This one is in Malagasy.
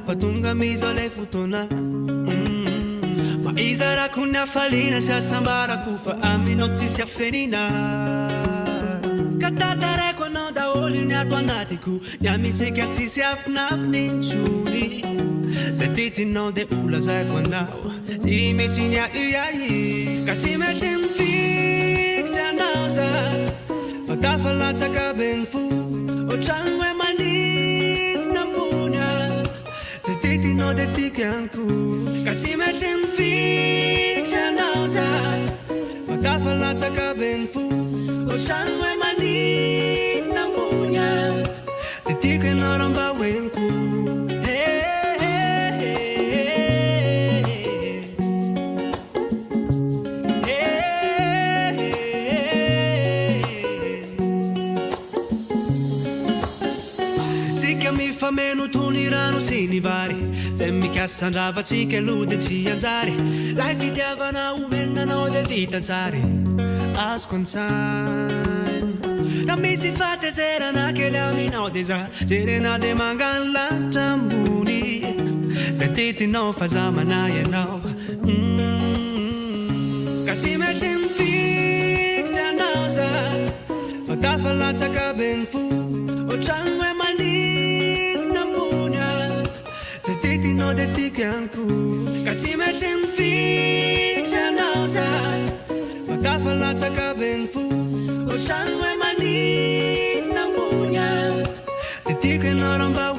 fa tonga mizole fotoana ma iza raha ko ny hafaliana sy asambarako fa aminao tsisy afenina ka tataraiko anao daholo ny ato anatiko ny amitsika tsisy afinafiny intsony zay titinao de olazaiko anao tsy misy ny aiai ka tsy maintsy mifikitra anao za fa tafalatsaka be ny fo ohatrany hoe manidina ambony zay titinao de tiako ihany koa ka tsy maintsy mifikitra anao za fa tafalatsaka be ny fo ohatrany hoe manidina ambony de tiako ianao raha mba hoeniko fameno tony rano sy ny vary zay mikasandravatsika aloha de tsy anjary lahy fitiavana omenanao de vitantsary azoko antsaina raha misy fatezerana kely aminao de za jerena de mangano lanitra ambony zay titinao fa za manay anao ka tsy maintsy mifikitra anao za fa tafalatsaka be ny fo ohatrany hoe zay titinao de tiako ihany koa ka tsy maintsy mifikitra anao za fa tafalatsaka be ny fo ohatrany hoe manidina ambony de tiako ianao raha mba